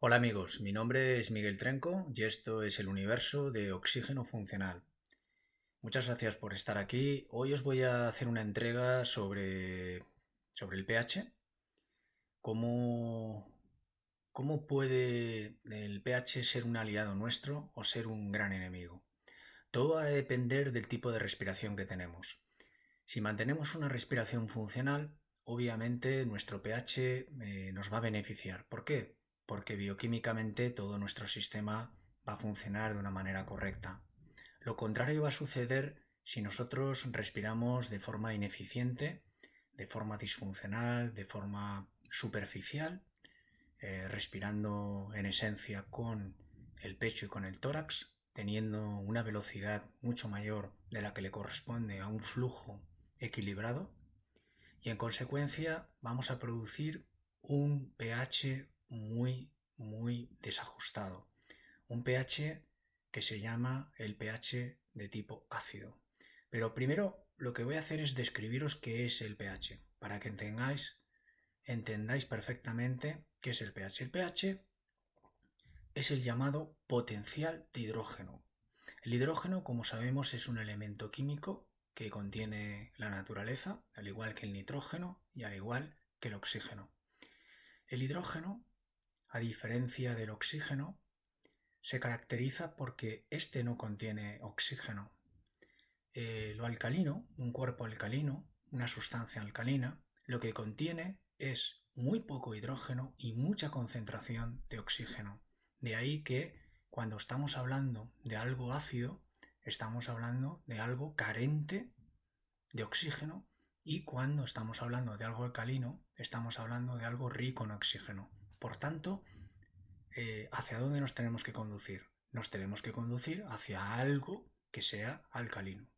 Hola amigos, mi nombre es Miguel Trenco y esto es el universo de Oxígeno Funcional. Muchas gracias por estar aquí. Hoy os voy a hacer una entrega sobre el pH. ¿Cómo, cómo puede el pH ser un aliado nuestro o ser un gran enemigo? Todo va a depender del tipo de respiración que tenemos. Si mantenemos una respiración funcional, obviamente nuestro pH nos va a beneficiar. ¿Por qué? Porque bioquímicamente todo nuestro sistema va a funcionar de una manera correcta. Lo contrario va a suceder si nosotros respiramos de forma ineficiente, de forma disfuncional, de forma superficial, respirando en esencia con el pecho y con el tórax, teniendo una velocidad mucho mayor de la que le corresponde a un flujo equilibrado, y en consecuencia vamos a producir un pH muy desajustado, un pH que se llama el pH de tipo ácido. Pero primero lo que voy a hacer es describiros qué es el pH, para que entendáis perfectamente qué es el pH. El pH es el llamado potencial de hidrógeno. El hidrógeno, como sabemos, es un elemento químico que contiene la naturaleza, al igual que el nitrógeno y al igual que el oxígeno. El hidrógeno, a diferencia del oxígeno, se caracteriza porque éste no contiene oxígeno. Lo alcalino, un cuerpo alcalino, una sustancia alcalina, lo que contiene es muy poco hidrógeno y mucha concentración de oxígeno. De ahí que cuando estamos hablando de algo ácido, estamos hablando de algo carente de oxígeno, y cuando estamos hablando de algo alcalino, estamos hablando de algo rico en oxígeno. Por tanto, ¿hacia dónde nos tenemos que conducir? Nos tenemos que conducir hacia algo que sea alcalino.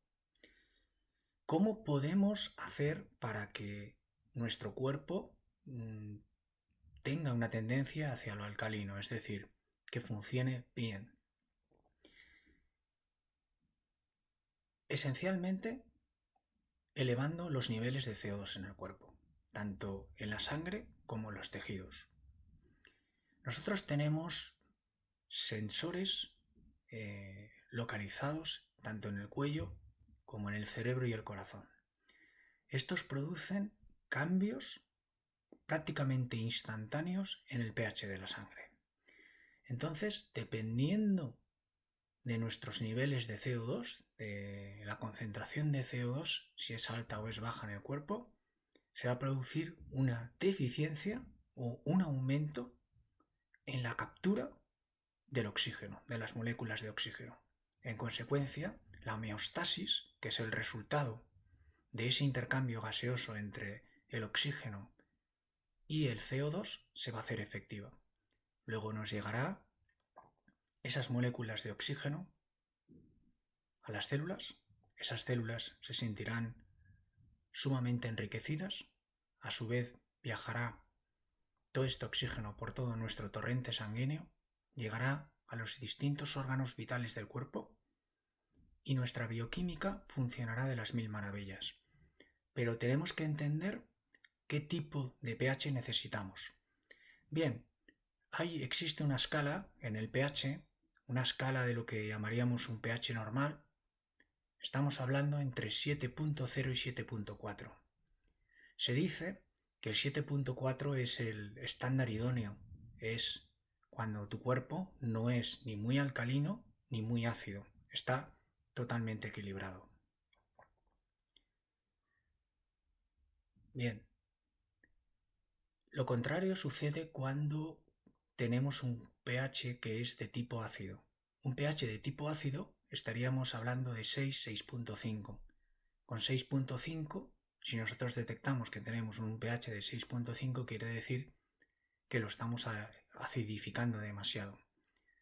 ¿Cómo podemos hacer para que nuestro cuerpo tenga una tendencia hacia lo alcalino? Es decir, que funcione bien. Esencialmente, elevando los niveles de CO2 en el cuerpo, tanto en la sangre como en los tejidos. Nosotros tenemos sensores localizados tanto en el cuello como en el cerebro y el corazón. Estos producen cambios prácticamente instantáneos en el pH de la sangre. Entonces, dependiendo de nuestros niveles de CO2, de la concentración de CO2, si es alta o es baja en el cuerpo, se va a producir una deficiencia o un aumento en la captura del oxígeno, de las moléculas de oxígeno. En consecuencia, la homeostasis, que es el resultado de ese intercambio gaseoso entre el oxígeno y el CO2, se va a hacer efectiva. Luego nos llegará esas moléculas de oxígeno a las células. Esas células se sentirán sumamente enriquecidas. A su vez, viajará todo este oxígeno por todo nuestro torrente sanguíneo, llegará a los distintos órganos vitales del cuerpo y nuestra bioquímica funcionará de las mil maravillas. Pero tenemos que entender qué tipo de pH necesitamos. Bien, existe una escala en el pH, una escala de lo que llamaríamos un pH normal. Estamos hablando entre 7.0 y 7.4. Se dice que el 7.4 es el estándar idóneo, es cuando tu cuerpo no es ni muy alcalino ni muy ácido, está totalmente equilibrado. Bien, lo contrario sucede cuando tenemos un pH que es de tipo ácido. Un pH de tipo ácido estaríamos hablando de 6, 6.5. Con 6.5, si nosotros detectamos que tenemos un pH de 6.5, quiere decir que lo estamos acidificando demasiado.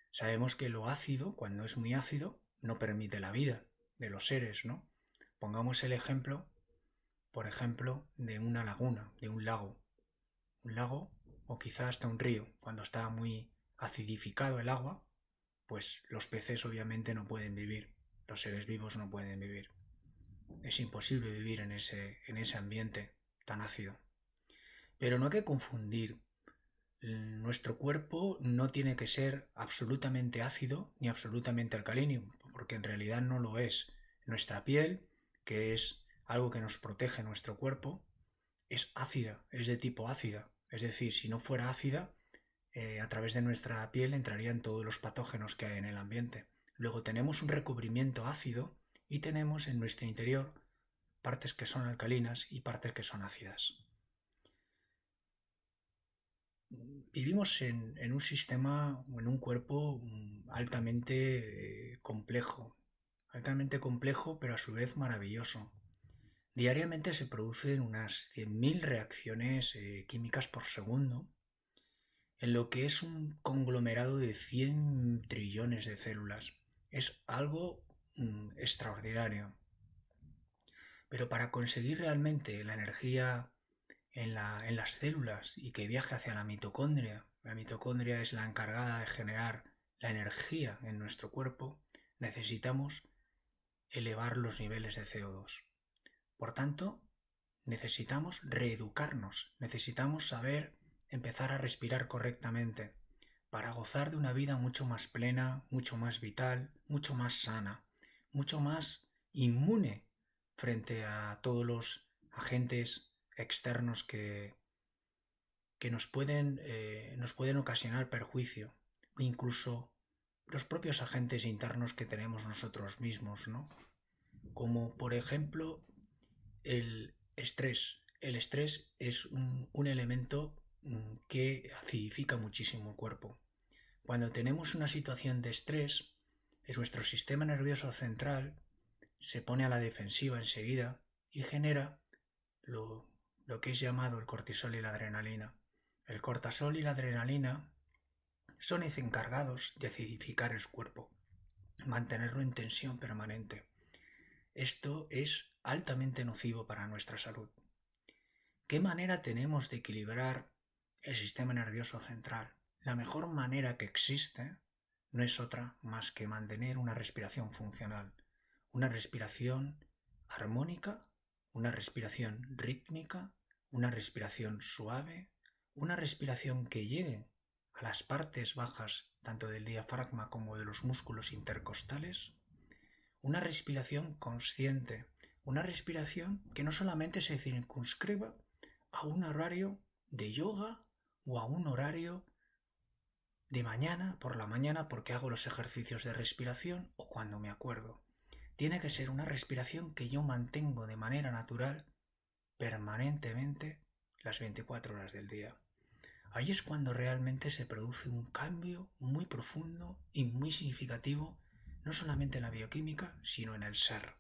Sabemos que lo ácido, cuando es muy ácido, no permite la vida de los seres, ¿no? Pongamos el ejemplo, por ejemplo, de una laguna, de un lago. Un lago o quizá hasta un río. Cuando está muy acidificado el agua, pues los peces obviamente no pueden vivir. Los seres vivos no pueden vivir. Es imposible vivir en ese ambiente tan ácido. Pero no hay que confundir Nuestro cuerpo no tiene que ser absolutamente ácido ni absolutamente alcalino, porque en realidad no lo es. Nuestra piel, que es algo que nos protege nuestro cuerpo, es ácida, es de tipo ácida. Es decir, si no fuera ácida, a través de nuestra piel entrarían todos los patógenos que hay en el ambiente. Luego tenemos un recubrimiento ácido y tenemos en nuestro interior partes que son alcalinas y partes que son ácidas. Vivimos en un sistema, en un cuerpo altamente complejo, pero a su vez maravilloso. Diariamente se producen unas 100.000 reacciones químicas por segundo, en lo que es un conglomerado de 100 trillones de células. Es algo extraordinario. Pero para conseguir realmente la energía en las células y que viaje hacia la mitocondria es la encargada de generar la energía en nuestro cuerpo, necesitamos elevar los niveles de CO2. Por tanto, necesitamos reeducarnos, necesitamos saber empezar a respirar correctamente para gozar de una vida mucho más plena, mucho más vital, mucho más sana, mucho más inmune frente a todos los agentes externos que nos pueden ocasionar perjuicio, o incluso los propios agentes internos que tenemos nosotros mismos, ¿no? Como por ejemplo el estrés. El estrés es un elemento que acidifica muchísimo el cuerpo. Cuando tenemos una situación de estrés, nuestro sistema nervioso central se pone a la defensiva enseguida y genera lo que es llamado el cortisol y la adrenalina. El cortisol y la adrenalina son encargados de acidificar el cuerpo, mantenerlo en tensión permanente. Esto es altamente nocivo para nuestra salud. ¿Qué manera tenemos de equilibrar el sistema nervioso central? La mejor manera que existe no es otra más que mantener una respiración funcional, una respiración armónica, una respiración rítmica, una respiración suave, una respiración que llegue a las partes bajas tanto del diafragma como de los músculos intercostales, una respiración consciente, una respiración que no solamente se circunscriba a un horario de yoga o a un horario de mañana, por la mañana, porque hago los ejercicios de respiración o cuando me acuerdo. Tiene que ser una respiración que yo mantengo de manera natural, permanentemente, las 24 horas del día. Ahí es cuando realmente se produce un cambio muy profundo y muy significativo, no solamente en la bioquímica, sino en el ser,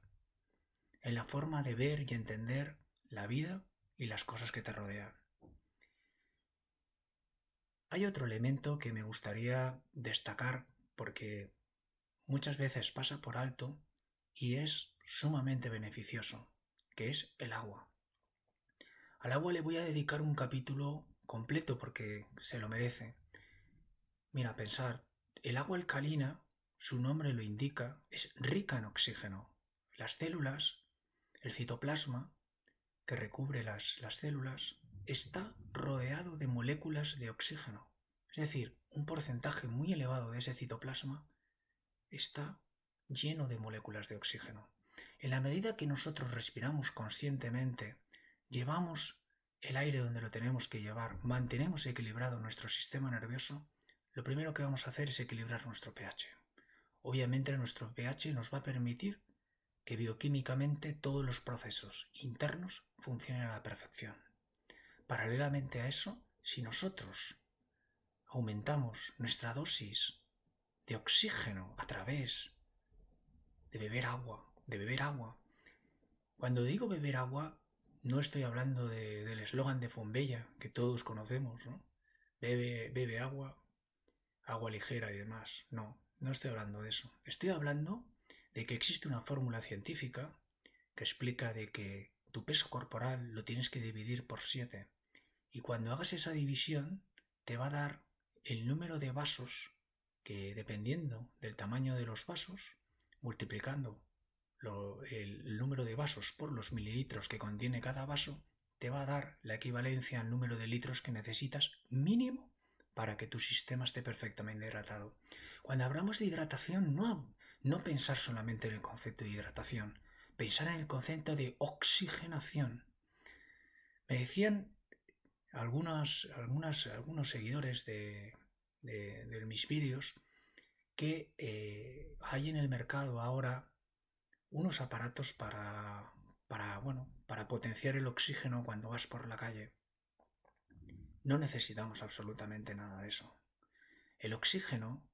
en la forma de ver y entender la vida y las cosas que te rodean. Hay otro elemento que me gustaría destacar porque muchas veces pasa por alto y es sumamente beneficioso, que es el agua. Al agua le voy a dedicar un capítulo completo porque se lo merece. Mira, pensar, el agua alcalina, su nombre lo indica, es rica en oxígeno. Las células, el citoplasma que recubre las células, está rodeado de moléculas de oxígeno. Es decir, un porcentaje muy elevado de ese citoplasma está lleno de moléculas de oxígeno. En la medida que nosotros respiramos conscientemente, llevamos el aire donde lo tenemos que llevar, mantenemos equilibrado nuestro sistema nervioso, lo primero que vamos a hacer es equilibrar nuestro pH. Obviamente nuestro pH nos va a permitir que bioquímicamente todos los procesos internos funcionen a la perfección. Paralelamente a eso, si nosotros aumentamos nuestra dosis de oxígeno a través de beber agua. Cuando digo beber agua, no estoy hablando del eslogan de Fonbella, que todos conocemos, ¿no? Bebe agua, agua ligera y demás. No estoy hablando de eso. Estoy hablando de que existe una fórmula científica que explica de que tu peso corporal lo tienes que dividir por 7. Y cuando hagas esa división, te va a dar el número de vasos que, dependiendo del tamaño de los vasos, multiplicando el número de vasos por los mililitros que contiene cada vaso, te va a dar la equivalencia al número de litros que necesitas mínimo para que tu sistema esté perfectamente hidratado. Cuando hablamos de hidratación, no pensar solamente en el concepto de hidratación, pensar en el concepto de oxigenación. Me decían algunos seguidores de mis vídeos que hay en el mercado ahora unos aparatos para potenciar el oxígeno cuando vas por la calle. No necesitamos absolutamente nada de eso. El oxígeno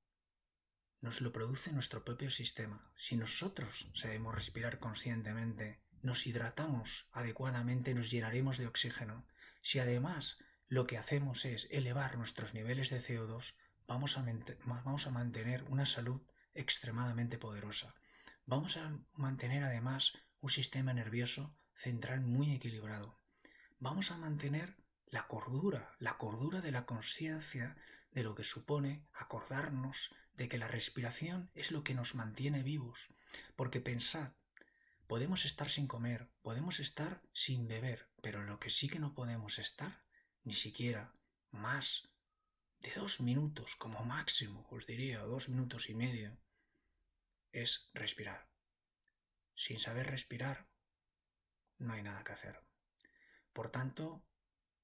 nos lo produce nuestro propio sistema. Si nosotros sabemos respirar conscientemente, nos hidratamos adecuadamente, nos llenaremos de oxígeno. Si además lo que hacemos es elevar nuestros niveles de CO2, vamos a mantener una salud extremadamente poderosa. Vamos a mantener además un sistema nervioso central muy equilibrado. Vamos a mantener la cordura de la conciencia de lo que supone acordarnos de que la respiración es lo que nos mantiene vivos. Porque pensad, podemos estar sin comer, podemos estar sin beber, pero lo que sí que no podemos estar, ni siquiera más de 2 minutos como máximo, os diría, o 2 minutos y medio, es respirar. Sin saber respirar, no hay nada que hacer. Por tanto,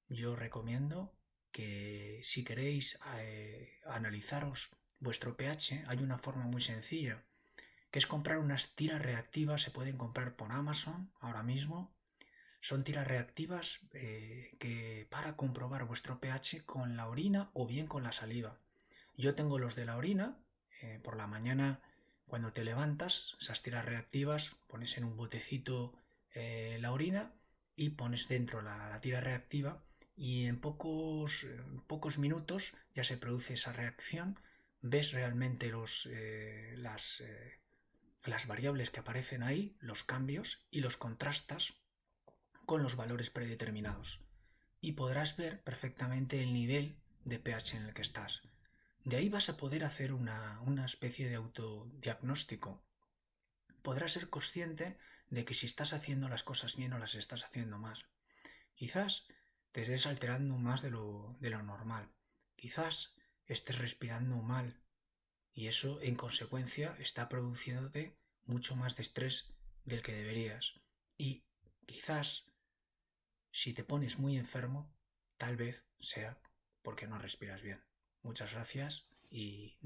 yo recomiendo que si queréis analizaros vuestro pH, hay una forma muy sencilla, que es comprar unas tiras reactivas. Se pueden comprar por Amazon ahora mismo. Son tiras reactivas que para comprobar vuestro pH con la orina o bien con la saliva. Yo tengo los de la orina. Por la mañana, cuando te levantas, esas tiras reactivas, pones en un botecito la orina y pones dentro la tira reactiva, y en pocos minutos ya se produce esa reacción. Ves realmente las variables que aparecen ahí, los cambios, y los contrastas con los valores predeterminados. Y podrás ver perfectamente el nivel de pH en el que estás. De ahí vas a poder hacer una especie de autodiagnóstico. Podrás ser consciente de que si estás haciendo las cosas bien o las estás haciendo mal. Quizás te estés alterando más de lo normal. Quizás estés respirando mal. Y eso, en consecuencia, está produciéndote mucho más de estrés del que deberías. Y quizás, si te pones muy enfermo, tal vez sea porque no respiras bien. Muchas gracias y